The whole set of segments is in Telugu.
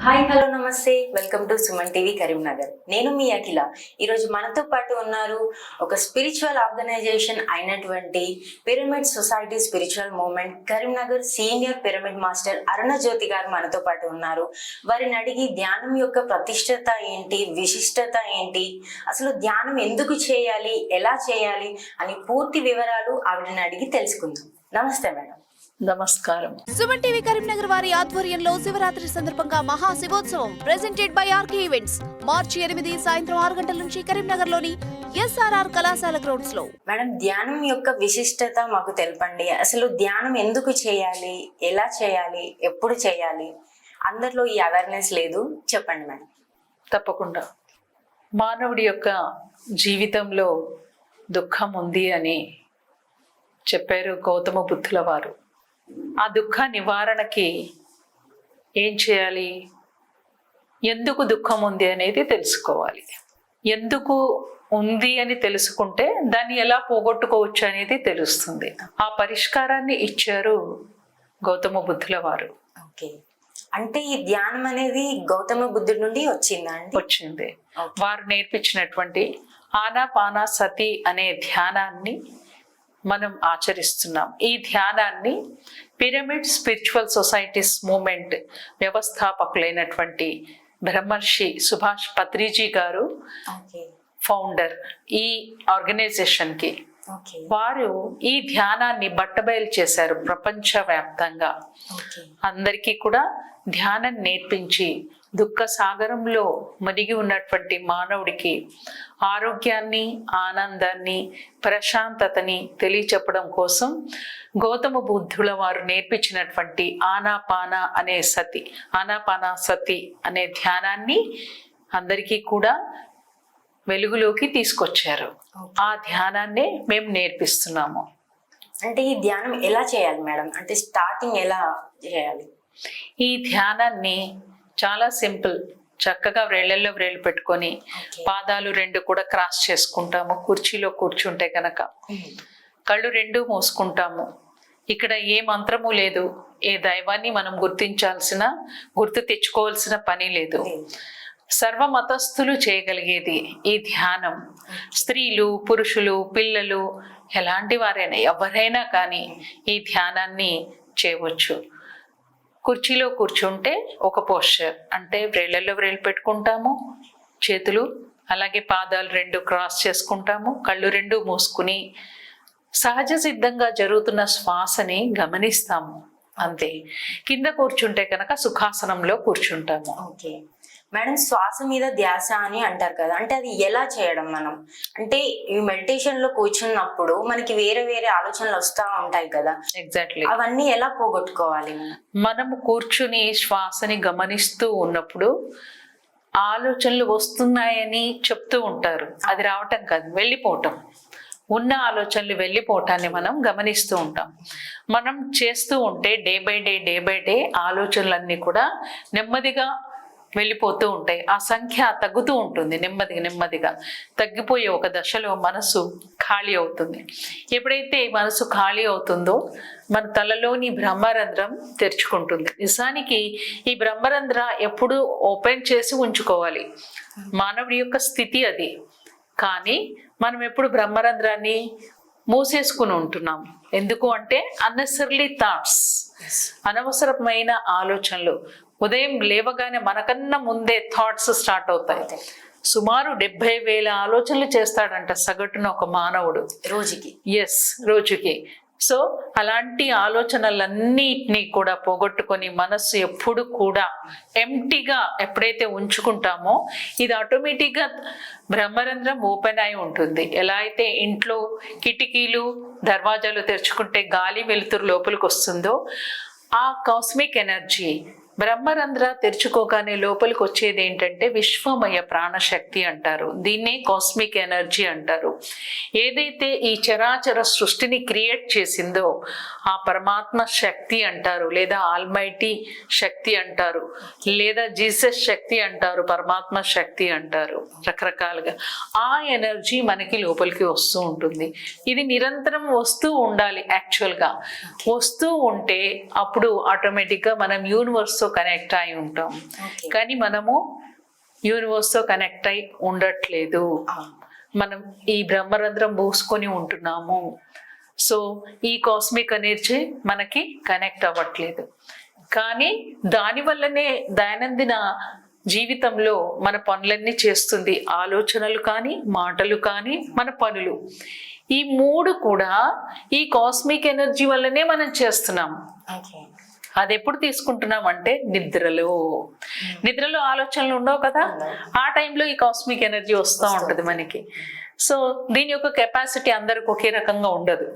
హాయ్ హలో నమస్తే welcome to Suman TV Karimnagar. నేను మీ అఖిల. ఈరోజు మనతో పాటు ఉన్నారు ఒక స్పిరిచువల్ ఆర్గనైజేషన్ అయినటువంటి pyramid society spiritual movement Karimnagar senior pyramid master Arunajyothi గారు మనతో పాటు ఉన్నారు. వారిని అడిగి ధ్యానం యొక్క ప్రతిష్టత ఏంటి, విశిష్టత ఏంటి, అసలు ధ్యానం ఎందుకు చేయాలి, ఎలా చేయాలి అని పూర్తి వివరాలు ఆవిడని అడిగి తెలుసుకుందాం. నమస్తే మేడం. నమస్కారం. సుమన్ టీవీ కరీంనగర్ వారి ఆధ్వర్యంలో శివరాత్రి సందర్భంగా మహా శివోత్సవం ప్రెజెంటెడ్ బై ఆర్కే ఈవెంట్స్ మార్చి 8 సాయంత్రం 6 గంటల నుంచి కరీంనగర్ లోని SRR కళాశాల గ్రౌండ్స్ లో. మేడం, ధ్యానం యొక్క విశిష్టత మాకు తెలపండి. అసలు ధ్యానం ఎందుకు చేయాలి, ఎలా చేయాలి, ఎప్పుడు చేయాలి? అందరిలో ఈ అవేర్నెస్ లేదు, చెప్పండి మేడం. తప్పకుండా. మానవుడి యొక్క జీవితంలో దుఃఖం ఉంది అని చెప్పారు గౌతమ బుద్ధుల వారు. ఆ దుఃఖ నివారణకి ఏం చేయాలి, ఎందుకు దుఃఖం ఉంది అనేది తెలుసుకోవాలి. ఎందుకు ఉంది అని తెలుసుకుంటే దాన్ని ఎలా పోగొట్టుకోవచ్చు అనేది తెలుస్తుంది. ఆ పరిష్కారాన్ని ఇచ్చారు గౌతమ బుద్ధుల వారు. ఓకే, అంటే ఈ ధ్యానం అనేది గౌతమ బుద్ధుడి నుండి వచ్చిందా అండి? వచ్చింది. వారు నేర్పించినటువంటి ఆనాపాన సతి అనే ధ్యానాన్ని మనం ఆచరిస్తున్నాం. ఈ ధ్యానాన్ని పిరమిడ్ స్పిరిచువల్ సొసైటీస్ మూమెంట్ వ్యవస్థాపకులైనటువంటి బ్రహ్మర్షి సుభాష్ పత్రిజీ గారు ఫౌండర్ ఈ ఆర్గనైజేషన్కి. వారు ఈ ధ్యానాన్ని బట్టబయలు చేశారు ప్రపంచవ్యాప్తంగా. అందరికీ కూడా ధ్యానం నేర్పించి దుఃఖ సాగరంలో మునిగి ఉన్నటువంటి మానవుడికి ఆరోగ్యాన్ని, ఆనందాన్ని, ప్రశాంతతని తెలియచెప్పడం కోసం గౌతమ బుద్ధుల వారు నేర్పించినటువంటి ఆనాపాన సతి అనే ధ్యానాన్ని అందరికీ కూడా వెలుగులోకి తీసుకొచ్చారు. ఆ ధ్యానాన్నే మేము నేర్పిస్తున్నాము. అంటే ఈ ధ్యానం ఎలా చేయాలి మేడం? అంటే స్టార్టింగ్ ఎలా చేయాలి? ఈ ధ్యానాన్ని చాలా సింపుల్. చక్కగా వ్రేళ్లలో వ్రేళ్ళు పెట్టుకొని పాదాలు 2 కూడా క్రాస్ చేసుకుంటాము. కుర్చీలో కూర్చుంటే కనుక కళ్ళు 2 మూసుకుంటాము. ఇక్కడ ఏ మంత్రము లేదు, ఏ దైవాన్ని మనం గుర్తు తెచ్చుకోవాల్సిన పని లేదు. సర్వ మతస్థులు చేయగలిగేది ఈ ధ్యానం. స్త్రీలు, పురుషులు, పిల్లలు, ఎలాంటి వారైనా ఎవరైనా కానీ ఈ ధ్యానాన్ని చేయవచ్చు. కుర్చీలో కూర్చుంటే ఒక పోస్చర్, అంటే వ్రేళ్లలో వ్రేళ్ళు పెట్టుకుంటాము, చేతులు అలాగే పాదాలు 2 క్రాస్ చేసుకుంటాము, కళ్ళు 2 మూసుకుని సహజ సిద్ధంగా జరుగుతున్న శ్వాసని గమనిస్తాము. అంతే. కింద కూర్చుంటే కనుక సుఖాసనంలో కూర్చుంటాము. ఓకే మేడం, శ్వాస మీద ధ్యాస అని అంటారు కదా, అంటే అది ఎలా చేయడం మనం? అంటే ఈ మెడిటేషన్ లో కూర్చున్నప్పుడు మనకి వేరే వేరే ఆలోచనలు వస్తూ ఉంటాయి కదా. ఎగ్జాక్ట్లీ. అవన్నీ ఎలా పోగొట్టుకోవాలి? మనము కూర్చుని శ్వాసని గమనిస్తూ ఉన్నప్పుడు ఆలోచనలు వస్తున్నాయని చెప్తూ ఉంటారు. అది రావటం కాదు, వెళ్ళిపోవటం. ఉన్న ఆలోచనలు వెళ్ళిపోవటాన్ని మనం గమనిస్తూ ఉంటాం. మనం చేస్తూ ఉంటే డే బై డే ఆలోచనలన్నీ కూడా నెమ్మదిగా వెళ్ళిపోతూ ఉంటాయి. ఆ సంఖ్య తగ్గుతూ ఉంటుంది. నెమ్మదిగా తగ్గిపోయే ఒక దశలో మనసు ఖాళీ అవుతుంది. ఎప్పుడైతే మనసు ఖాళీ అవుతుందో మన తలలోని బ్రహ్మరంధ్రం తెరుచుకుంటుంది. నిజానికి ఈ బ్రహ్మరంధ్ర ఎప్పుడు ఓపెన్ చేసి ఉంచుకోవాలి, మానవుడి యొక్క స్థితి అది. కానీ మనం ఎప్పుడు బ్రహ్మరంధ్రాన్ని మూసేసుకుని ఉంటున్నాం. ఎందుకు అంటే అన్నెసెసరీ థాట్స్, అనవసరమైన ఆలోచనలు. ఉదయం లేవగానే మనకన్నా ముందే థాట్స్ స్టార్ట్ అవుతాయి. సుమారు 70,000 ఆలోచనలు చేస్తాడంట సగటున ఒక మానవుడు రోజుకి. సో అలాంటి ఆలోచనలన్నిటినీ కూడా పోగొట్టుకొని మనస్సు ఎప్పుడు కూడా ఎంప్టీగా ఎప్పుడైతే ఉంచుకుంటామో ఇది ఆటోమేటిక్గా బ్రహ్మరంధ్రం ఓపెన్ అయి ఉంటుంది. ఎలా అయితే ఇంట్లో కిటికీలు, దర్వాజాలు తెరుచుకుంటే గాలి వెలుతురు లోపలికి వస్తుందో, ఆ కాస్మిక్ ఎనర్జీ బ్రహ్మరంధ్ర తెరుచుకోగానే లోపలికి వచ్చేది ఏంటంటే విశ్వమయ ప్రాణశక్తి అంటారు. దీన్నే కాస్మిక్ ఎనర్జీ అంటారు. ఏదైతే ఈ చరాచర సృష్టిని క్రియేట్ చేసిందో ఆ పరమాత్మ శక్తి అంటారు, లేదా ఆల్మైటీ శక్తి అంటారు, లేదా జీసస్ శక్తి అంటారు, పరమాత్మ శక్తి అంటారు. రకరకాలుగా ఆ ఎనర్జీ మనకి లోపలికి వస్తూ ఉంటుంది. ఇది నిరంతరం వస్తూ ఉండాలి. యాక్చువల్గా వస్తూ ఉంటే అప్పుడు ఆటోమేటిక్గా మనం యూనివర్స్ యూనివర్స్తో కనెక్ట్ అయి ఉంటాం. Okay. కానీ మనము యూనివర్స్తో కనెక్ట్ అయి ఉండట్లేదు. మనం ఈ బ్రహ్మరంధ్రం పూసుకొని ఉంటున్నాము. సో ఈ కాస్మిక్ ఎనర్జీ మనకి కనెక్ట్ అవ్వట్లేదు. కానీ దానివల్లనే దైనందిన జీవితంలో మన పనులన్నీ చేస్తుంది. ఆలోచనలు కానీ, మాటలు కానీ, మన పనులు, ఈ మూడు కూడా ఈ కాస్మిక్ ఎనర్జీ వల్లనే మనం చేస్తున్నాం. ఓకే. అది ఎప్పుడు తీసుకుంటున్నాం అంటే నిద్రలో ఆలోచనలు ఉండవు కదా, ఆ టైంలో ఈ కాస్మిక్ ఎనర్జీ వస్తూ ఉంటుంది మనకి. సో దీని యొక్క కెపాసిటీ అందరికి ఒకే రకంగా ఉండదు.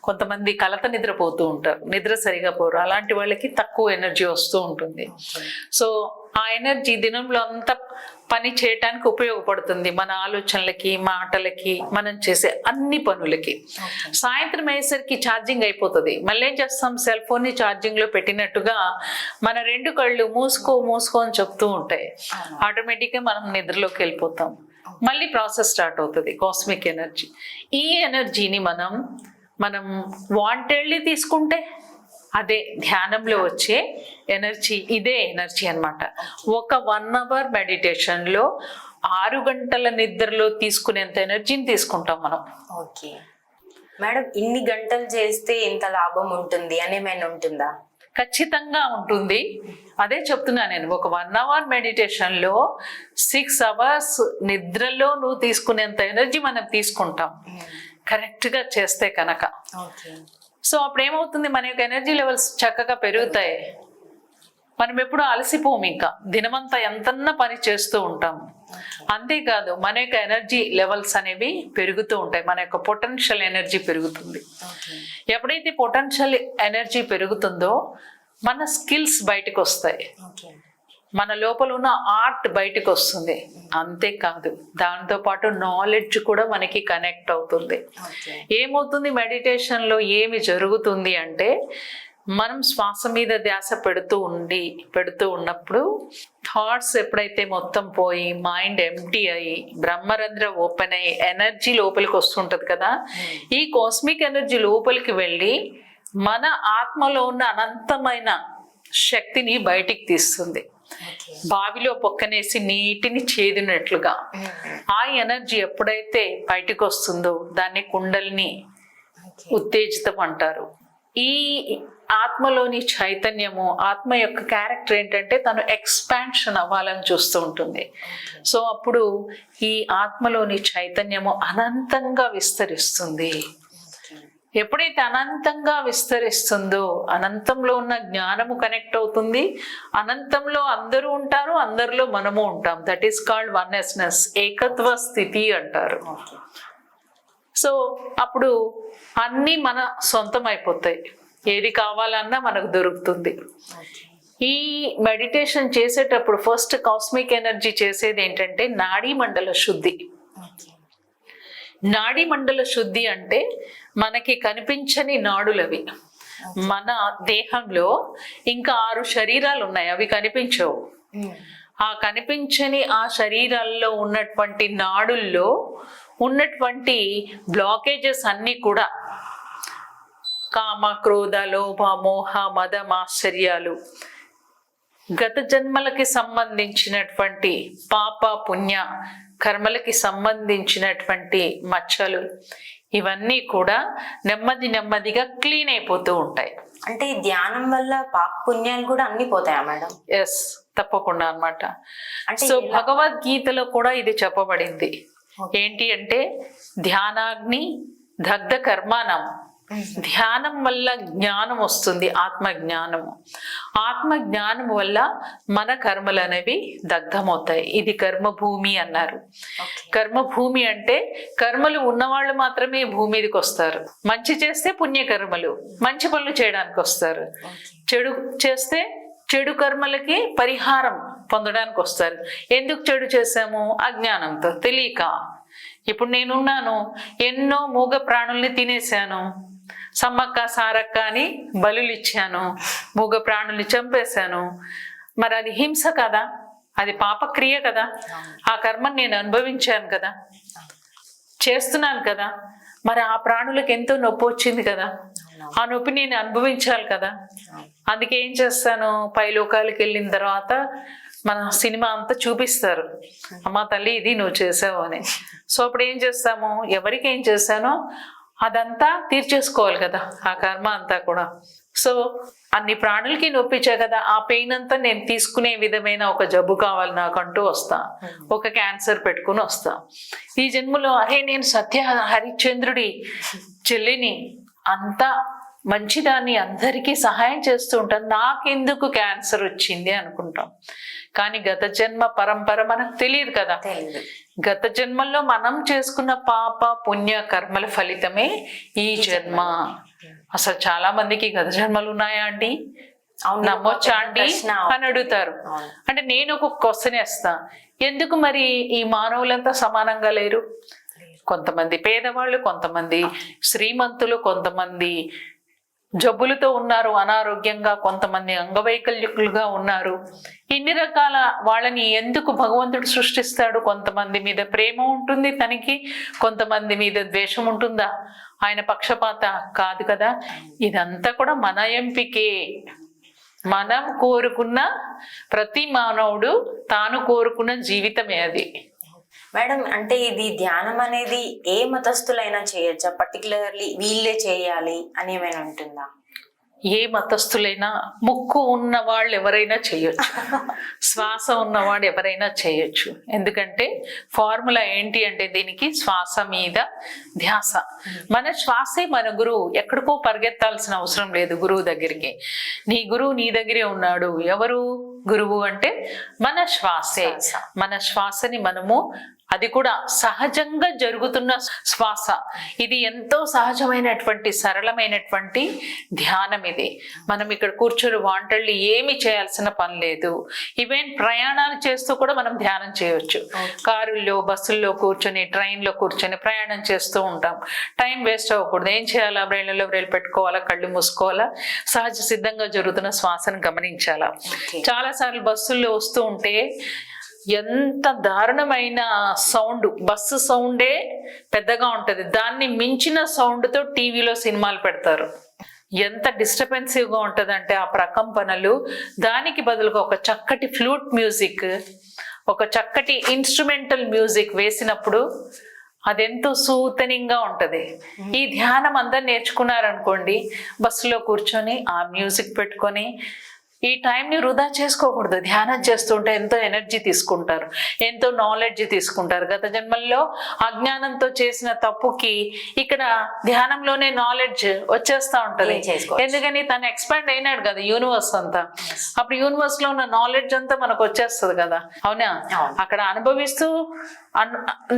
కొంతమంది కలత నిద్రపోతూ ఉంటారు, నిద్ర సరిగా పోరు, అలాంటి వాళ్ళకి తక్కువ ఎనర్జీ వస్తూ ఉంటుంది. సో ఆ ఎనర్జీ దినంలో అంతా పని చేయటానికి ఉపయోగపడుతుంది, మన ఆలోచనలకి, మాటలకి, మనం చేసే అన్ని పనులకి. సాయంత్రం అయ్యేసరికి ఛార్జింగ్ అయిపోతుంది. మళ్ళీ ఏం చేస్తాం, సెల్ ఫోన్ ని ఛార్జింగ్ లో పెట్టినట్టుగా మన రెండు కళ్ళు మూసుకో అని చెప్తూ ఉంటాయి. ఆటోమేటిక్ గా మనం నిద్రలోకి వెళ్ళిపోతాం. మళ్ళీ ప్రాసెస్ స్టార్ట్ అవుతుంది కాస్మిక్ ఎనర్జీ. ఈ ఎనర్జీని మనం వాంటెడ్లీ తీసుకుంటే అదే ధ్యానంలో వచ్చే ఎనర్జీ, ఇదే ఎనర్జీ అన్నమాట. ఒక 1 hour మెడిటేషన్ లో 6 గంటల నిద్రలో తీసుకునేంత ఎనర్జీని తీసుకుంటాం మనం. ఓకే మేడం, ఇన్ని గంటలు చేస్తే ఎంత లాభం ఉంటుంది అని ఏమైనా ఉంటుందా? ఖచ్చితంగా ఉంటుంది. అదే చెప్తున్నా నేను, ఒక 1 hour మెడిటేషన్ లో 6 hours నిద్రలో నువ్వు తీసుకునేంత ఎనర్జీ మనం తీసుకుంటాం కరెక్ట్ గా చేస్తే కనుక. సో అప్పుడు ఏమవుతుంది, మన యొక్క ఎనర్జీ లెవెల్స్ చక్కగా పెరుగుతాయి. మనం ఎప్పుడు అలసిపోము, ఇంకా దినమంతా ఎంతన్నా పని చేస్తూ ఉంటాం. అంతేకాదు మన యొక్క ఎనర్జీ లెవెల్స్ అనేవి పెరుగుతూ ఉంటాయి, మన యొక్క పొటెన్షియల్ ఎనర్జీ పెరుగుతుంది. ఎప్పుడైతే పొటెన్షియల్ ఎనర్జీ పెరుగుతుందో మన స్కిల్స్ బయటకు వస్తాయి, మన లోపల ఉన్న ఆర్ట్ బయటకు వస్తుంది. అంతేకాదు దాంతో పాటు నాలెడ్జ్ కూడా మనకి కనెక్ట్ అవుతుంది. ఏమవుతుంది, మెడిటేషన్ లో ఏమి జరుగుతుంది అంటే, మనం శ్వాస మీద ధ్యాస పెడుతూ ఉన్నప్పుడు థాట్స్ ఎప్పుడైతే మొత్తం పోయి మైండ్ ఎంప్టీ అయ్యి బ్రహ్మరంధ్ర ఓపెన్ అయ్యి ఎనర్జీ లోపలికి వస్తుంటది కదా, ఈ కాస్మిక్ ఎనర్జీ లోపలికి వెళ్ళి మన ఆత్మలో ఉన్న అనంతమైన శక్తిని బయటికి తీస్తుంది. బావిలో పొక్కనేసి నీటిని చేదినట్లుగా ఆ ఎనర్జీ ఎప్పుడైతే బయటకు వస్తుందో దాన్ని కుండలిని ఉత్తేజితం అంటారు. ఈ ఆత్మలోని చైతన్యము, ఆత్మ యొక్క క్యారెక్టర్ ఏంటంటే తను ఎక్స్పాన్షన్ అవ్వాలని చూస్తూ ఉంటుంది. సో అప్పుడు ఈ ఆత్మలోని చైతన్యము అనంతంగా విస్తరిస్తుంది. ఎప్పుడైతే అనంతంగా విస్తరిస్తుందో అనంతంలో ఉన్న జ్ఞానము కనెక్ట్ అవుతుంది. అనంతంలో అందరూ ఉంటారు, అందరిలో మనము ఉంటాం. దట్ ఈస్ కాల్డ్ వన్నెస్నెస్, ఏకత్వ స్థితి అంటారు. సో అప్పుడు అన్నీ మన సొంతం అయిపోతాయి, ఏది కావాలన్నా మనకు దొరుకుతుంది. ఈ మెడిటేషన్ చేసేటప్పుడు ఫస్ట్ కాస్మిక్ ఎనర్జీ చేసేది ఏంటంటే నాడీ మండల శుద్ధి. నాడీ మండల శుద్ధి అంటే మనకి కనిపించని నాడులవి. మన దేహంలో ఇంకా 6 శరీరాలు ఉన్నాయి, అవి కనిపించవు. ఆ కనిపించని ఆ శరీరాల్లో ఉన్నటువంటి నాడుల్లో ఉన్నటువంటి బ్లాకేజెస్ అన్ని కూడా కామ, క్రోధ, లోభ, మోహ, మద, మాశ్చర్యాలు, గత జన్మలకి సంబంధించినటువంటి పాప పుణ్య కర్మలకి సంబంధించినటువంటి మచ్చలు, ఇవన్నీ కూడా నెమ్మదిగా క్లీన్ అయిపోతూ ఉంటాయి. అంటే ఈ ధ్యానం వల్ల పాప పుణ్యాలు కూడా అన్ని పోతాయా మేడం? ఎస్, తప్పకుండా అన్నమాట. సో భగవద్గీతలో కూడా ఇది చెప్పబడింది. ఏంటి అంటే ధ్యానాగ్ని దగ్ధ కర్మాణం. ధ్యానం వల్ల జ్ఞానం వస్తుంది, ఆత్మ జ్ఞానము. ఆత్మ జ్ఞానం వల్ల మన కర్మలు అనేవి దగ్ధమవుతాయి. ఇది కర్మభూమి అన్నారు. కర్మభూమి అంటే కర్మలు ఉన్నవాళ్ళు మాత్రమే భూమి మీదకి వస్తారు. మంచి చేస్తే పుణ్యకర్మలు, మంచి పనులు చేయడానికి వస్తారు. చెడు చేస్తే చెడు కర్మలకి పరిహారం పొందడానికి వస్తారు. ఎందుకు చెడు చేశాము? అజ్ఞానంతో, తెలియక. ఇప్పుడు నేనున్నాను, ఎన్నో మూగ ప్రాణుల్ని తినేశాను, సమ్మక్క సారక్క అని బలులు ఇచ్చాను, మూగ ప్రాణుల్ని చంపేశాను. మరి అది హింస కదా, అది పాపక్రియ కదా. ఆ కర్మని నేను అనుభవించాను కదా, చేస్తున్నాను కదా. మరి ఆ ప్రాణులకు ఎంతో నొప్పి వచ్చింది కదా. ఆ నొప్పి నేను అనుభవించాలి కదా. అందుకే ఏం చేస్తాను, పై లోకాలకు వెళ్ళిన తర్వాత మన సినిమా అంతా చూపిస్తారు, అమ్మ తల్లి ఇది నువ్వు చేసావు అని. సో అప్పుడు ఏం చేస్తాము, ఎవరికి ఏం చేశానో అదంతా తీర్చేసుకోవాలి కదా, ఆ కర్మ అంతా కూడా. సో అన్ని ప్రాణులకి నొప్పించా కదా, ఆ పెయిన్ అంతా నేను తీసుకునే విధమైన ఒక జబ్బు కావాలి నాకంటూ వస్తా, ఒక క్యాన్సర్ పెట్టుకుని వస్తా. ఈ జన్మలో అరే నేను సత్య హరిశ్చంద్రుడి చెల్లిని, అంతా మంచిదాన్ని, అందరికీ సహాయం చేస్తూ ఉంటాను, నాకెందుకు క్యాన్సర్ వచ్చింది అనుకుంటాం. కానీ గత జన్మ పరంపర మనకు తెలియదు కదా. గత జన్మల్లో మనం చేసుకున్న పాప పుణ్య కర్మల ఫలితమే ఈ జన్మ. అసలు చాలా మందికి గత జన్మలు ఉన్నాయా అండి, నమ్మొచ్చా అండి అని అడుగుతారు. అంటే నేను ఒక క్వశ్చన్ వేస్తా, ఎందుకు మరి ఈ మానవులంతా సమానంగా లేరు? కొంతమంది పేదవాళ్ళు, కొంతమంది శ్రీమంతులు, కొంతమంది జబ్బులతో ఉన్నారు, అనారోగ్యంగా, కొంతమంది అంగవైకల్యులుగా ఉన్నారు. ఇన్ని రకాల వాళ్ళని ఎందుకు భగవంతుడు సృష్టిస్తాడు? కొంతమంది మీద ప్రేమ ఉంటుంది తనకి, కొంతమంది మీద ద్వేషం ఉంటుందా? ఆయన పక్షపాత కాదు కదా. ఇదంతా కూడా మన ఎంపికే. మనం కోరుకున్న ప్రతి మానవుడు తాను కోరుకున్న జీవితమే అది. మేడం, అంటే ఇది ధ్యానం అనేది ఏ మతస్థులైనా చేయొచ్చా? పర్టికులర్లీ వీళ్ళే చేయాలి అని ఏమైనా ఉంటుందా? ఏ మతస్థులైనా, ముక్కు ఉన్న వాళ్ళు ఎవరైనా చేయొచ్చు, శ్వాస ఉన్నవాడు ఎవరైనా చేయొచ్చు. ఎందుకంటే ఫార్ములా ఏంటి అంటే దీనికి శ్వాస మీద ధ్యాస. మన శ్వాసే మన గురువు, ఎక్కడికో పరిగెత్తాల్సిన అవసరం లేదు గురువు దగ్గరికి. నీ గురువు నీ దగ్గరే ఉన్నాడు. ఎవరు గురువు అంటే మన శ్వాసే. మన శ్వాసని మనము, అది కూడా సహజంగా జరుగుతున్న శ్వాస, ఇది ఎంతో సహజమైనటువంటి సరళమైనటువంటి ధ్యానం. ఇది మనం ఇక్కడ కూర్చొని వాంటల్ని ఏమి చేయాల్సిన పని లేదు. ఈవెన్ ప్రయాణాలు చేస్తూ కూడా మనం ధ్యానం చేయవచ్చు. కారుల్లో, బస్సుల్లో కూర్చొని, ట్రైన్లో కూర్చొని ప్రయాణం చేస్తూ ఉంటాం. టైం వేస్ట్ అవ్వకూడదు. ఏం చేయాలా? బ్రెయిన్లో బ్రెయిన్ పెట్టుకోవాలా, కళ్ళు మూసుకోవాలా, సహజ సిద్ధంగా జరుగుతున్న శ్వాసను గమనించాలా. చాలాసార్లు బస్సుల్లో వస్తూ ఉంటే ఎంత దారుణమైన సౌండ్, బస్సు సౌండే పెద్దగా ఉంటది, దాన్ని మించిన సౌండ్తో టీవీలో సినిమాలు పెడతారు. ఎంత డిస్టర్బెన్సివ్గా ఉంటుందంటే ఆ ప్రకంపనలు. దానికి బదులుగా ఒక చక్కటి ఫ్లూట్ మ్యూజిక్, ఒక చక్కటి ఇన్స్ట్రుమెంటల్ మ్యూజిక్ వేసినప్పుడు అదెంతో సూతనింగా ఉంటది. ఈ ధ్యానం అందరు నేర్చుకున్నారనుకోండి, బస్సులో కూర్చొని ఆ మ్యూజిక్ పెట్టుకొని ఈ టైంని వృధా చేసుకోకూడదు. ధ్యానం చేస్తుంటే ఎంతో ఎనర్జీ తీసుకుంటారు, ఎంతో నాలెడ్జ్ తీసుకుంటారు. గత జన్మల్లో అజ్ఞానంతో చేసిన తప్పుకి ఇక్కడ ధ్యానంలోనే నాలెడ్జ్ వచ్చేస్తా ఉంటది. ఎందుకని తను ఎక్స్పాండ్ అయినాడు కదా యూనివర్స్ అంతా. అప్పుడు యూనివర్స్ లో ఉన్న నాలెడ్జ్ అంతా మనకు వచ్చేస్తుంది కదా. అవునా? అక్కడ అనుభవిస్తూ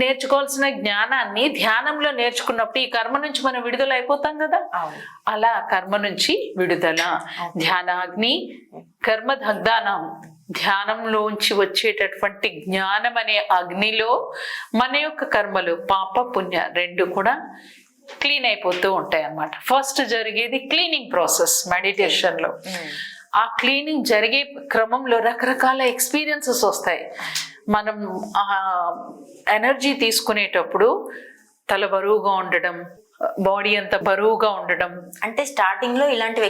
నేర్చుకోవాల్సిన జ్ఞానాన్ని ధ్యానంలో నేర్చుకున్నప్పుడు ఈ కర్మ నుంచి మనం విడుదల అయిపోతాం కదా. అలా కర్మ నుంచి విడుదల. ధ్యానాగ్ని కర్మ దగ్ధానం, ధ్యానంలోంచి వచ్చేటటువంటి జ్ఞానం అనే అగ్నిలో మన యొక్క కర్మలు, పాప పుణ్య రెండు కూడా క్లీన్ అయిపోతూ ఉంటాయి అన్నమాట. ఫస్ట్ జరిగేది క్లీనింగ్ ప్రాసెస్ మెడిటేషన్ లో. ఆ క్లీనింగ్ జరిగే క్రమంలో రకరకాల ఎక్స్పీరియన్సెస్ వస్తాయి. మనం ఆ ఎనర్జీ తీసుకునేటప్పుడు తల బరువుగా ఉండడం, బాడీ అంతా బరువుగా ఉండడం, అంటే స్టార్టింగ్ లో ఇలాంటి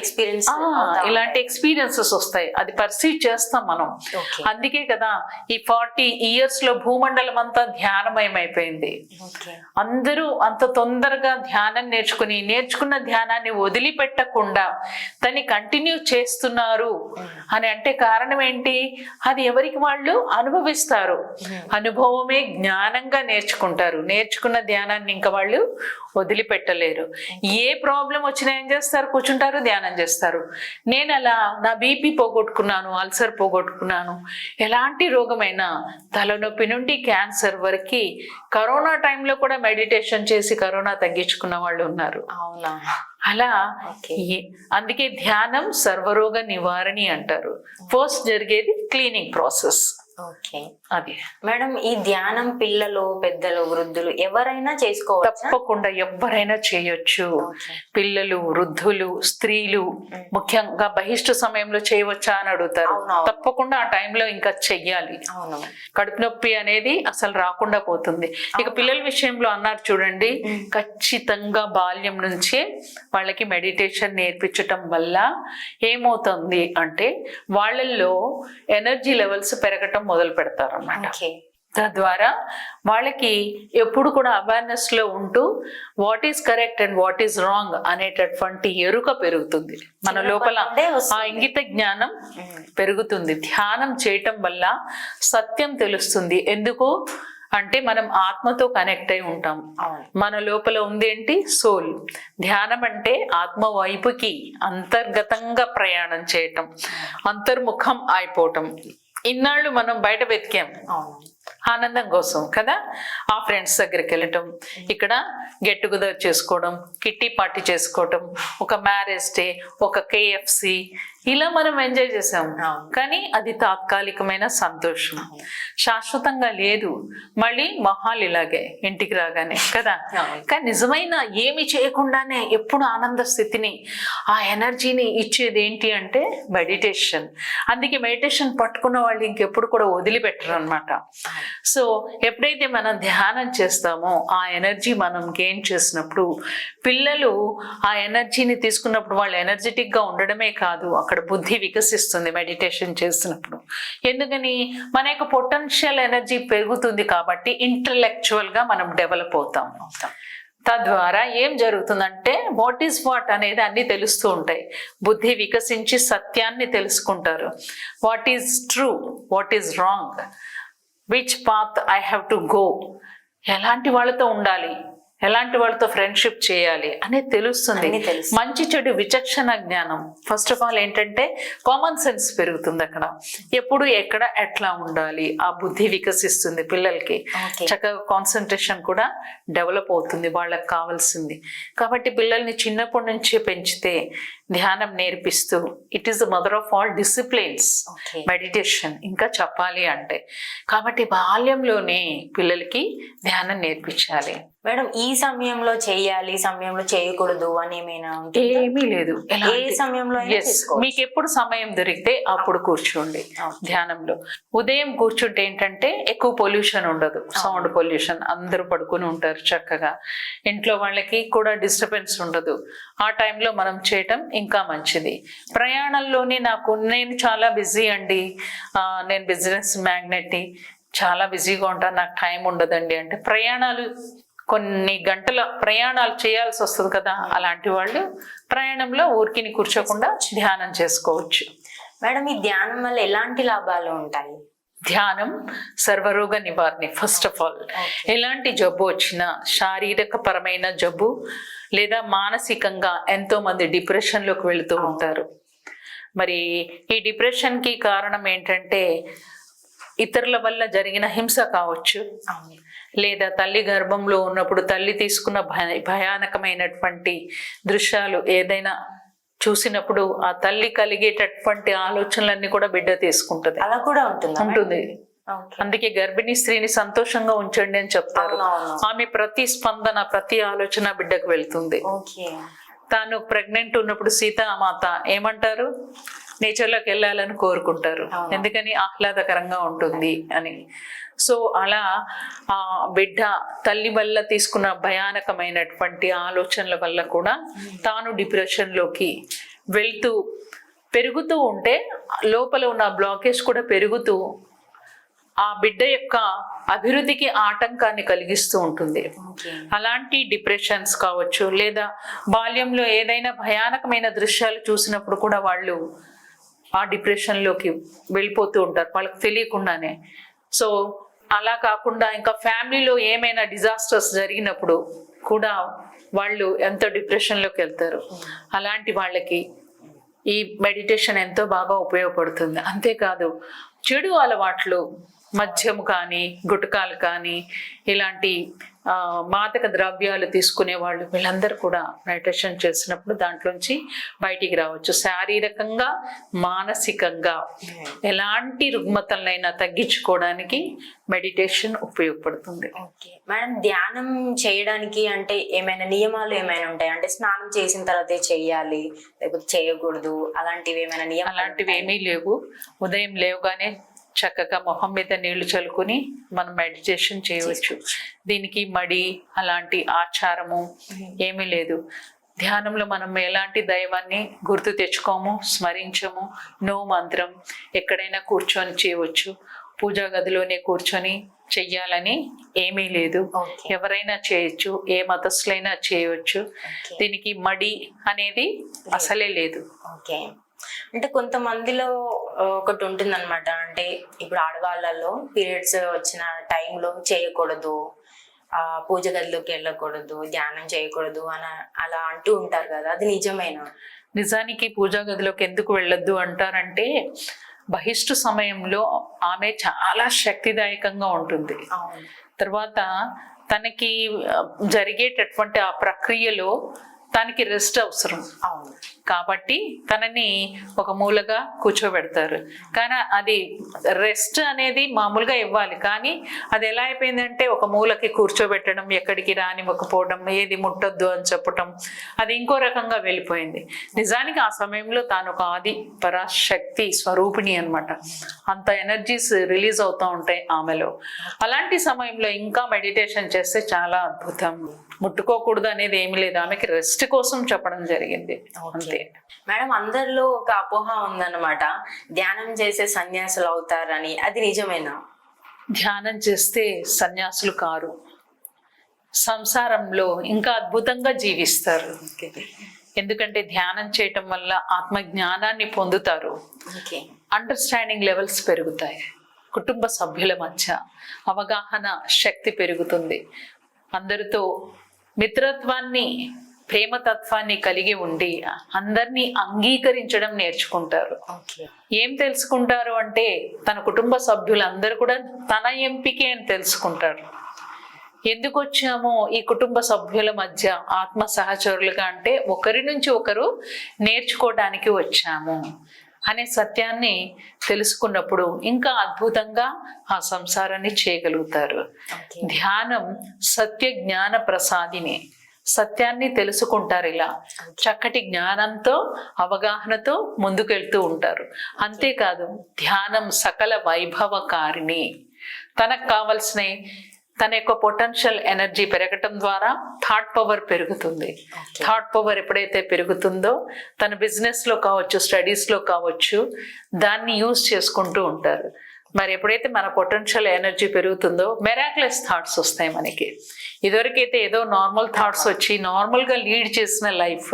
ఎక్స్పీరియన్సెస్ వస్తాయి. అది పర్సీవ్ చేస్తాం మనం. అందుకే కదా ఈ 40 years లో భూమండలం అంతా ధ్యానమయం అయిపోయింది. అందరూ అంత తొందరగా ధ్యానం నేర్చుకున్న ధ్యానాన్ని వదిలిపెట్టకుండా దాన్ని కంటిన్యూ చేస్తున్నారు అని అంటే కారణం ఏంటి? అది ఎవరికి వాళ్ళు అనుభవిస్తారు. అనుభవమే జ్ఞానంగా నేర్చుకుంటారు. నేర్చుకున్న ధ్యానాన్ని ఇంకా వాళ్ళు వదిలిపెట్టలేరు. ఏ ప్రాబ్లం వచ్చినా ఏం చేస్తారు? కూర్చుంటారు, ధ్యానం చేస్తారు. నేను అలా నా బీపీ పోగొట్టుకున్నాను, అల్సర్ పోగొట్టుకున్నాను. ఎలాంటి రోగమైనా, తలనొప్పి నుండి క్యాన్సర్ వరకు, కరోనా టైంలో కూడా మెడిటేషన్ చేసి కరోనా తగ్గించుకున్న వాళ్ళు ఉన్నారు. అవునా? అలా అందుకే ధ్యానం సర్వరోగ నివారణి అంటారు. ఫస్ట్ జరిగేది క్లీనింగ్ ప్రాసెస్. ఓకే. అది మేడం, ఈ ధ్యానం పిల్లలు, పెద్దలు, వృద్ధులు ఎవరైనా చేసుకోవచ్చు? తప్పకుండా ఎవరైనా చేయొచ్చు. పిల్లలు, వృద్ధులు, స్త్రీలు ముఖ్యంగా బహిష్ట సమయంలో చేయవచ్చా అని అడుగుతారు. అవునవును. తప్పకుండా ఆ టైంలో ఇంకా చెయ్యాలి. అవును. కడుపు నొప్పి అనేది అసలు రాకుండా పోతుంది. ఇక పిల్లల విషయంలో అన్నారు చూడండి, ఖచ్చితంగా బాల్యం నుంచే వాళ్ళకి మెడిటేషన్ నేర్పించటం వల్ల ఏమవుతుంది అంటే వాళ్ళల్లో ఎనర్జీ లెవెల్స్ పెరగటం మొదలు పెడతారు అన్నమాట. ఓకే. తద్వారా వాళ్ళకి ఎప్పుడు కూడా అవేర్నెస్ లో ఉంటూ what is correct and what is wrong అనేటటువంటి ఎరుక పెరుగుతుంది మన లోపల. ఆ ఇంగిత జ్ఞానం పెరుగుతుంది. ధ్యానం చేయటం వల్ల సత్యం తెలుస్తుంది. ఎందుకు అంటే మనం ఆత్మతో కనెక్ట్ అయి ఉంటాం. మన లోపల ఉంది ఏంటి? సోల్. ధ్యానం అంటే ఆత్మ వైపుకి అంతర్గతంగా ప్రయాణం చేయటం, అంతర్ముఖం అయిపోవటం. ఇన్నాళ్ళు మనం బయట వెతికాం ఆనందం కోసం కదా, ఆ ఫ్రెండ్స్ దగ్గరికి వెళ్ళటం, ఇక్కడ గెట్ టుగెదర్ చేసుకోవడం, కిట్టి పార్టీ చేసుకోవటం, ఒక మ్యారేజ్ డే, ఒక KFC, ఇలా మనం ఎంజాయ్ చేసాం. కానీ అది తాత్కాలికమైన సంతోషం, శాశ్వతంగా లేదు. మళ్ళీ మొహాలు ఇలాగే ఇంటికి రాగానే కదా. కానీ నిజమైన ఏమి చేయకుండానే ఎప్పుడు ఆనంద స్థితిని, ఆ ఎనర్జీని ఇచ్చేది ఏంటి అంటే మెడిటేషన్. అందుకే మెడిటేషన్ పట్టుకున్న వాళ్ళు ఇంకెప్పుడు కూడా వదిలిపెట్టరు అనమాట. సో ఎప్పుడైతే మనం ధ్యానం చేస్తామో ఆ ఎనర్జీ మనం గెయిన్ చేసినప్పుడు పిల్లలు ఆ ఎనర్జీని తీసుకున్నప్పుడు వాళ్ళు ఎనర్జెటిక్ గా ఉండడమే కాదు, అక్కడ బుద్ధి వికసిస్తుంది మెడిటేషన్ చేసినప్పుడు. ఎందుకని మన యొక్క పొటెన్షియల్ ఎనర్జీ పెరుగుతుంది కాబట్టి ఇంటలెక్చువల్ గా మనం డెవలప్ అవుతాం. తద్వారా ఏం జరుగుతుందంటే వాట్ ఈస్ వాట్ అనేది అన్ని తెలుస్తూ ఉంటాయి. బుద్ధి వికసించి సత్యాన్ని తెలుసుకుంటారు. What is true, what is wrong, which path I have to go, ఎలాంటి వాళ్ళతో ఉండాలి, ఎలాంటి వాళ్ళతో ఫ్రెండ్షిప్ చేయాలి అనేది తెలుస్తుంది. మంచి చెడు విచక్షణ జ్ఞానం. ఫస్ట్ ఆఫ్ ఆల్ ఏంటంటే కామన్ సెన్స్ పెరుగుతుంది అక్కడ. ఎప్పుడు ఎక్కడ ఎట్లా ఉండాలి ఆ బుద్ధి వికసిస్తుంది పిల్లలకి. చక్కగా కాన్సన్ట్రేషన్ కూడా డెవలప్ అవుతుంది వాళ్ళకి కావాల్సింది. కాబట్టి పిల్లల్ని చిన్నప్పటి నుంచే పెంచితే, ధ్యానం నేర్పిస్తూ, it is the mother of all disciplines meditation ఇంకా చెప్పాలి అంటే. కాబట్టి బాల్యంలోనే పిల్లలకి ధ్యానం నేర్పించాలి. మేడం, ఈ సమయంలో చేయాలి, ఈ సమయంలో చేయకూడదు అని ఏమైనా? ఏమీ లేదు. ఏ సమయంలో మీకు ఎప్పుడు సమయం దొరికితే అప్పుడు కూర్చోండి ధ్యానంలో. ఉదయం కూర్చుంటే ఏంటంటే ఎక్కువ పొల్యూషన్ ఉండదు, సౌండ్ పొల్యూషన్, అందరూ పడుకుని ఉంటారు చక్కగా, ఇంట్లో వాళ్ళకి కూడా డిస్టర్బెన్స్ ఉండదు. ఆ టైంలో మనం చేయటం ఇంకా మంచిది. ప్రయాణంలోనే నేను చాలా బిజీ అండి, నేను బిజినెస్ మ్యాగ్నెట్, చాలా బిజీగా ఉంటాను, నాకు టైం ఉండదండి అంటే ప్రయాణాలు కొన్ని గంటల ప్రయాణాలు చేయాల్సి వస్తుంది కదా. అలాంటి వాళ్ళు ప్రయాణంలో ఊరికిని కూర్చోకుండా ధ్యానం చేసుకోవచ్చు. మేడం, ఈ ధ్యానం వల్ల ఎలాంటి లాభాలు ఉంటాయి? ధ్యానం సర్వరోగ నివారణ. ఫస్ట్ ఆఫ్ ఆల్ ఎలాంటి జబ్బు వచ్చినా, శారీరక పరమైన జబ్బు లేదా మానసికంగా ఎంతో మంది డిప్రెషన్లోకి వెళుతూ ఉంటారు. మరి ఈ డిప్రెషన్కి కారణం ఏంటంటే ఇతరుల వల్ల జరిగిన హింస కావచ్చు, లేదా తల్లి గర్భంలో ఉన్నప్పుడు తల్లి తీసుకున్న భయానకమైనటువంటి దృశ్యాలు ఏదైనా చూసినప్పుడు ఆ తల్లి కలిగేటటువంటి ఆలోచనలన్నీ కూడా బిడ్డ తీసుకుంటది. అలా కూడా ఉంటుంది. అందుకే గర్భిణీ స్త్రీని సంతోషంగా ఉంచండి అని చెప్తారు. ఆమె ప్రతి స్పందన, ప్రతి ఆలోచన బిడ్డకు వెళ్తుంది. తాను ప్రెగ్నెంట్ ఉన్నప్పుడు సీతామాత ఏమంటారు? నేచర్లోకి వెళ్ళాలని కోరుకుంటారు. ఎందుకని? ఆహ్లాదకరంగా ఉంటుంది అని. సో అలా ఆ బిడ్డ తల్లి వల్ల తీసుకున్న భయానకమైనటువంటి ఆలోచనల వల్ల కూడా తాను డిప్రెషన్లోకి వెళ్తూ పెరుగుతూ ఉంటే లోపల ఉన్న బ్లాకేజ్ కూడా పెరుగుతూ ఆ బిడ్డ యొక్క అభివృద్ధికి ఆటంకాన్ని కలిగిస్తూ ఉంటుంది. అలాంటి డిప్రెషన్స్ కావచ్చు, లేదా బాల్యంలో ఏదైనా భయానకమైన దృశ్యాలు చూసినప్పుడు కూడా వాళ్ళు ఆ డిప్రెషన్లోకి వెళ్ళిపోతూ ఉంటారు వాళ్ళకి తెలియకుండానే. సో అలా కాకుండా ఇంకా ఫ్యామిలీలో ఏమైనా డిజాస్టర్స్ జరిగినప్పుడు కూడా వాళ్ళు ఎంతో డిప్రెషన్లోకి వెళ్తారు. అలాంటి వాళ్ళకి ఈ మెడిటేషన్ ఎంతో బాగా ఉపయోగపడుతుంది. అంతేకాదు చెడు అలవాట్లు, మద్యం కానీ, గుటకాలు కానీ, ఇలాంటి మాదక ద్రవ్యాలు తీసుకునే వాళ్ళు వీళ్ళందరూ కూడా మెడిటేషన్ చేసినప్పుడు దాంట్లోంచి బయటికి రావచ్చు. శారీరకంగా మానసికంగా ఎలాంటి రుగ్మతలైనా తగ్గించుకోవడానికి మెడిటేషన్ ఉపయోగపడుతుంది. ఓకే మేడం, ధ్యానం చేయడానికి అంటే ఏమైనా నియమాలు ఏమైనా ఉంటాయి? అంటే స్నానం చేసిన తర్వాతే చేయాలి లేకపోతే చేయకూడదు అలాంటివి ఏమైనా నియమాలు? అలాంటివి ఏమీ లేవు. ఉదయం లేవగానే చక్కగా మొహం మీద నీళ్లు చల్లుకుని మనం మెడిటేషన్ చేయవచ్చు. దీనికి మడి అలాంటి ఆచారము ఏమీ లేదు. ధ్యానంలో మనం ఎలాంటి దైవాన్ని గుర్తు తెచ్చుకోము, స్మరించము. నో మంత్రం. ఎక్కడైనా కూర్చొని చేయవచ్చు. పూజా గదిలోనే కూర్చొని చెయ్యాలని ఏమీ లేదు. ఎవరైనా చేయొచ్చు, ఏ మతస్థులైనా చేయవచ్చు. దీనికి మడి అనేది అసలే లేదు. ఓకే, అంటే కొంతమందిలో ఒకటి ఉంటుంది అనమాట. అంటే ఇప్పుడు ఆడవాళ్ళలో పీరియడ్స్ వచ్చిన టైంలో చేయకూడదు, పూజ గదిలోకి వెళ్ళకూడదు, ధ్యానం చేయకూడదు అని అలా అంటూ ఉంటారు కదా, అది నిజమేనా? నిజానికి పూజా గదిలోకి ఎందుకు వెళ్ళొద్దు అంటారంటే బహిష్టు సమయంలో ఆమె చాలా శక్తిదాయకంగా ఉంటుంది. తర్వాత తనకి జరిగేటటువంటి ఆ ప్రక్రియలో తనకి రెస్ట్ అవసరం. కాబట్టి తనని ఒక మూలగా కూర్చోబెడతారు. కానీ అది రెస్ట్ అనేది మామూలుగా ఇవ్వాలి, కానీ అది ఎలా అయిపోయిందంటే ఒక మూలకి కూర్చోబెట్టడం, ఎక్కడికి రానివ్వకపోవడం, ఏది ముట్టొద్దు అని చెప్పటం, అది ఇంకో రకంగా వెళ్ళిపోయింది. నిజానికి ఆ సమయంలో తాను ఒక ఆది పరాశక్తి స్వరూపిణి అనమాట. అంత ఎనర్జీస్ రిలీజ్ అవుతూ ఉంటాయి ఆమెలో. అలాంటి సమయంలో ఇంకా మెడిటేషన్ చేస్తే చాలా అద్భుతం. ముట్టుకోకూడదు అనేది ఏమి లేదు, ఆమెకి రెస్ట్ కోసం చెప్పడం జరిగింది అంతే. మేడం, అందరిలో ఒక అపోహ ఉందన్నమాట, ధ్యానం చేసే సన్యాసులు అవుతారని, అది నిజమేనా? ధ్యానం చేస్తే సన్యాసులు కారు, సంసారంలో ఇంకా అద్భుతంగా జీవిస్తారు. ఎందుకంటే ధ్యానం చేయటం వల్ల ఆత్మ జ్ఞానాన్ని పొందుతారు. అండర్స్టాండింగ్ లెవెల్స్ పెరుగుతాయి. కుటుంబ సభ్యుల మధ్య అవగాహన శక్తి పెరుగుతుంది. అందరితో మిత్రత్వాన్ని, ప్రేమతత్వాన్ని కలిగి ఉండి అందరినీ అంగీకరించడం నేర్చుకుంటారు. ఏం తెలుసుకుంటారు అంటే తన కుటుంబ సభ్యులందరూ కూడా తన ఎంపికే అని తెలుసుకుంటారు. ఎందుకు వచ్చామో ఈ కుటుంబ సభ్యుల మధ్య ఆత్మ సహచరులుగా అంటే ఒకరి నుంచి ఒకరు నేర్చుకోవడానికి వచ్చాము అనే సత్యాన్ని తెలుసుకున్నప్పుడు ఇంకా అద్భుతంగా ఆ సంసారాన్ని చేయగలుగుతారు. ధ్యానం సత్య జ్ఞాన ప్రసాదిని, సత్యాన్ని తెలుసుకుంటారు. ఇలా చక్కటి జ్ఞానంతో, అవగాహనతో ముందుకెళ్తూ ఉంటారు. అంతేకాదు ధ్యానం సకల వైభవకారిణి. తనకు కావలసిన తన యొక్క పొటెన్షియల్ ఎనర్జీ పెరగటం ద్వారా థాట్ పవర్ పెరుగుతుంది. థాట్ పవర్ ఎప్పుడైతే పెరుగుతుందో తన బిజినెస్ లో కావచ్చు, స్టడీస్ లో కావచ్చు, దాన్ని యూజ్ చేసుకుంటూ ఉంటారు. మరి ఎప్పుడైతే మన పొటెన్షియల్ ఎనర్జీ పెరుగుతుందో మెరాక్యులస్ థాట్స్ వస్తాయి మనకి. ఇదివరకైతే ఏదో నార్మల్ థాట్స్ వచ్చి నార్మల్గా లీడ్ చేసిన లైఫ్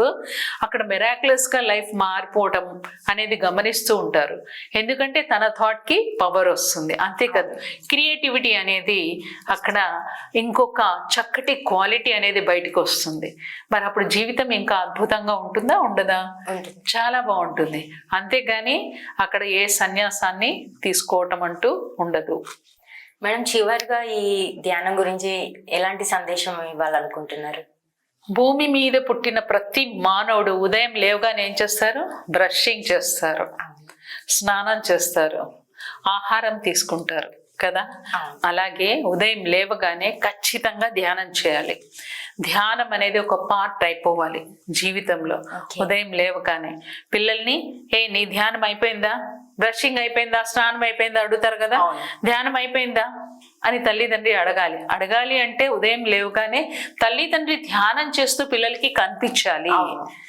అక్కడ మెరాక్యులస్గా లైఫ్ మారిపోవటం అనేది గమనిస్తూ ఉంటారు. ఎందుకంటే తన థాట్కి పవర్ వస్తుంది. అంతేకాదు క్రియేటివిటీ అనేది అక్కడ ఇంకొక చక్కటి క్వాలిటీ అనేది బయటకు వస్తుంది. మరి అప్పుడు జీవితం ఇంకా అద్భుతంగా ఉంటుందా, ఉండదా? చాలా బాగుంటుంది. అంతేగాని అక్కడ ఏ సన్యాసాన్ని తీసుకోవటం అంటూ ఉండదు. మేడం, చివరిగా ఈ ధ్యానం గురించి ఎలాంటి సందేశం ఇవ్వాలనుకుంటున్నారు? భూమి మీద పుట్టిన ప్రతి మానవుడు ఉదయం లేవగానే ఏం చేస్తారు? బ్రషింగ్ చేస్తారు, స్నానం చేస్తారు, ఆహారం తీసుకుంటారు కదా. అలాగే ఉదయం లేవగానే ఖచ్చితంగా ధ్యానం చేయాలి. ధ్యానం అనేది ఒక పార్ట్ అయిపోవాలి జీవితంలో. ఉదయం లేవగానే పిల్లల్ని నీ ధ్యానం అయిపోయిందా, బ్రషింగ్ అయిపోయిందా, స్నానం అయిపోయిందా అడుగుతారు కదా. ధ్యానం అయిపోయిందా అని తల్లిదండ్రి అడగాలి అంటే ఉదయం లేవగానే తల్లిదండ్రి ధ్యానం చేస్తూ పిల్లలకి కనిపించాలి.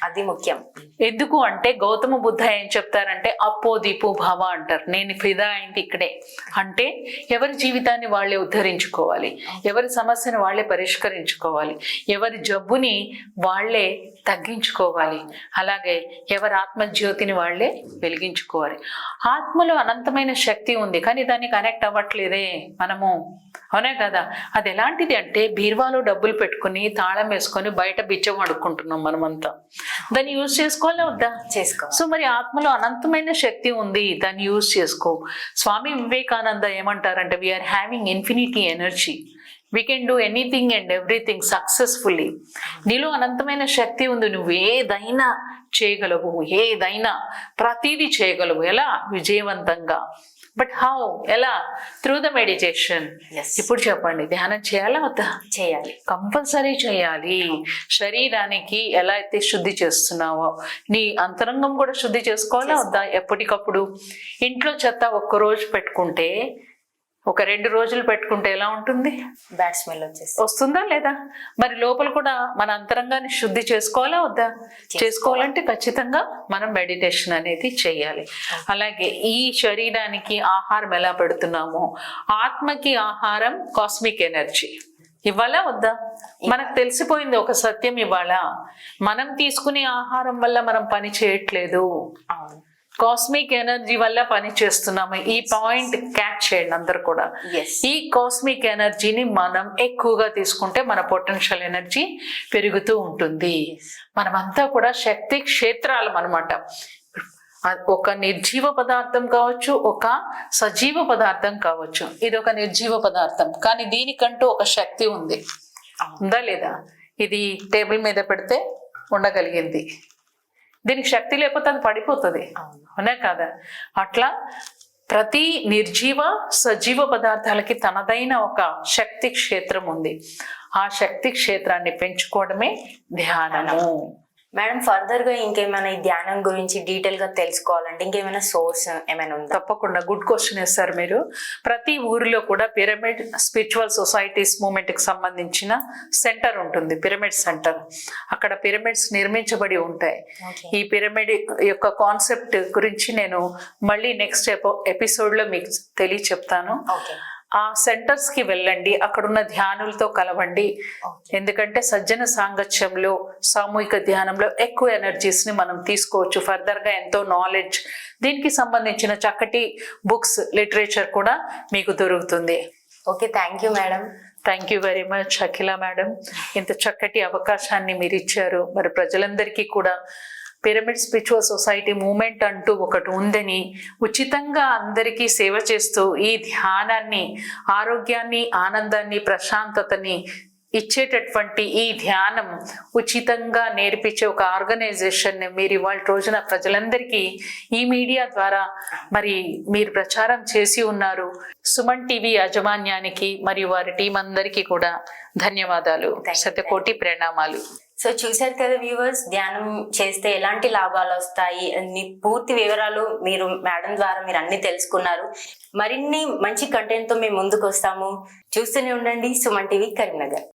అది ముఖ్యం. ఎందుకు అంటే గౌతమ బుద్ధ ఏం చెప్తారంటే అప్పో దీపో భవ అంటారు. నేను ఫిదా అయింది ఇక్కడే. అంటే ఎవరి జీవితాన్ని వాళ్ళే ఉద్ధరించుకోవాలి, ఎవరి సమస్యను వాళ్ళే పరిష్కరించుకోవాలి, ఎవరి జబ్బుని వాళ్ళే తగ్గించుకోవాలి, అలాగే ఎవరి ఆత్మజ్యోతిని వాళ్ళే వెలిగించుకోవాలి. ఆత్మలో అనంతమైన శక్తి ఉంది, కానీ దాన్ని కనెక్ట్ అవ్వట్లేదే మనము. అవునా కదా? అది ఎలాంటిది అంటే బీరువాలో డబ్బులు పెట్టుకుని తాళం వేసుకొని బయట బిచ్చం అడుక్కుంటున్నాం మనమంతా. దాన్ని యూజ్ చేసుకోవాలా వద్దా? చేసుకోవాలి. సో మరి ఆత్మలో అనంతమైన శక్తి ఉంది, దాన్ని యూజ్ చేసుకో. స్వామి వివేకానంద ఏమంటారంటే we are having infinity energy, we can do anything and everything successfully. నీలో అనంతమైన శక్తి ఉంది, నువ్వు ఏదైనా చేయగలవు, ఏదైనా ప్రతిదీ చేయగలవు. ఎలా? విజయవంతంగా. But how? ఎలా? Through the meditation. ఇప్పుడు చెప్పండి, ధ్యానం చేయాలా వద్దా? చేయాలి, కంపల్సరీ చేయాలి. శరీరానికి ఎలా అయితే శుద్ధి చేస్తున్నావో నీ అంతరంగం కూడా శుద్ధి చేసుకోవాలా వద్దా? ఎప్పటికప్పుడు. ఇంట్లో చెత్త ఒక్కరోజు పెట్టుకుంటే, ఒక 2 రోజులు పెట్టుకుంటే ఎలా ఉంటుంది? బ్యాడ్ స్మెల్ వస్తుందా లేదా? మరి లోపల కూడా మన అంతరంగాన్ని శుద్ధి చేసుకోవాలా వద్దా? చేసుకోవాలంటే ఖచ్చితంగా మనం మెడిటేషన్ అనేది చేయాలి. అలాగే ఈ శరీరానికి ఆహారం ఎలా పెడుతున్నామో, ఆత్మకి ఆహారం కాస్మిక్ ఎనర్జీ ఇవ్వాలా వద్దా? మనకు తెలిసిపోయింది ఒక సత్యం ఇవాళ, మనం తీసుకునే ఆహారం వల్ల మనం పని చేయట్లేదు, కాస్మిక్ ఎనర్జీ వల్ల పని చేస్తున్నాము. ఈ పాయింట్ క్యాచ్ చేయండి అందరు కూడా. ఈ కాస్మిక్ ఎనర్జీని మనం ఎక్కువగా తీసుకుంటే మన పొటెన్షియల్ ఎనర్జీ పెరుగుతూ ఉంటుంది. మనమంతా కూడా శక్తి క్షేత్రాలు అన్నమాట. ఒక నిర్జీవ పదార్థం కావచ్చు, ఒక సజీవ పదార్థం కావచ్చు. ఇది ఒక నిర్జీవ పదార్థం, కానీ దీనికంటూ ఒక శక్తి ఉంది, ఉందా లేదా? ఇది టేబుల్ మీద పెడితే ఉండగలిగింది, దీనికి శక్తి లేకపోతే అది పడిపోతుంది, అవునా కాదా? అట్లా ప్రతి నిర్జీవ సజీవ పదార్థాలకి తనదైన ఒక శక్తి క్షేత్రం ఉంది. ఆ శక్తి క్షేత్రాన్ని పెంచుకోవడమే ధ్యానము. మేడం, ఫర్దర్ గా ఇంకేమైనా ఈ ధ్యానం గురించి డీటెయిల్ గా తెలుసుకోవాలంటే ఇంకేమైనా సోర్స్ ఏమైనా ఉందా? తప్పకుండా, గుడ్ క్వశ్చన్ వేస్తారు మీరు. ప్రతి ఊరిలో కూడా పిరమిడ్ స్పిరిచువల్ సొసైటీస్ మూవ్మెంట్ కి సంబంధించిన సెంటర్ ఉంటుంది, పిరమిడ్ సెంటర్. అక్కడ పిరమిడ్స్ నిర్మించబడి ఉంటాయి. ఈ పిరమిడ్ యొక్క కాన్సెప్ట్ గురించి నేను మళ్ళీ నెక్స్ట్ ఎపిసోడ్ లో మీకు చెప్తాను. ఆ సెంటర్స్ కి వెళ్ళండి, అక్కడున్న ధ్యానులతో కలవండి. ఎందుకంటే సజ్జన సాంగత్యంలో, సామూహిక ధ్యానంలో ఎక్కువ ఎనర్జీస్ ని మనం తీసుకోవచ్చు. ఫర్దర్ గా ఎంతో నాలెడ్జ్, దీనికి సంబంధించిన చక్కటి బుక్స్, లిటరేచర్ కూడా మీకు దొరుకుతుంది. Okay, thank you madam. Thank you very much Akhila madam. ఇంత చక్కటి అవకాశాన్ని మీరు ఇచ్చారు. మరి ప్రజలందరికీ కూడా పిరమిడ్ స్పిరిచువల్ సొసైటీ మూమెంట్ అంటూ ఒకటి ఉందని, ఉచితంగా అందరికీ సేవ చేస్తూ ఈ ధ్యానాన్ని, ఆరోగ్యాన్ని, ఆనందాన్ని, ప్రశాంతతని ఇచ్చేటటువంటి ఈ ధ్యానం ఉచితంగా నేర్పించే ఒక ఆర్గనైజేషన్ మీరు ఇవాళ రోజున ప్రజలందరికీ ఈ మీడియా ద్వారా మరి మీరు ప్రచారం చేసి ఉన్నారు. సుమన్ టీవీ యాజమాన్యానికి మరియు వారి టీం అందరికీ కూడా ధన్యవాదాలు, శతకోటి ప్రణామాలు. సో చూశారు కదా వ్యూవర్స్, ధ్యానం చేస్తే ఎలాంటి లాభాలు వస్తాయి అన్ని పూర్తి వివరాలు మీరు మేడం ద్వారా మీరు అన్ని తెలుసుకున్నారు. మరిన్ని మంచి కంటెంట్ తో మేము ముందుకు వస్తాము. చూస్తూనే ఉండండి సుమన్ టీవీ కరీంనగర్.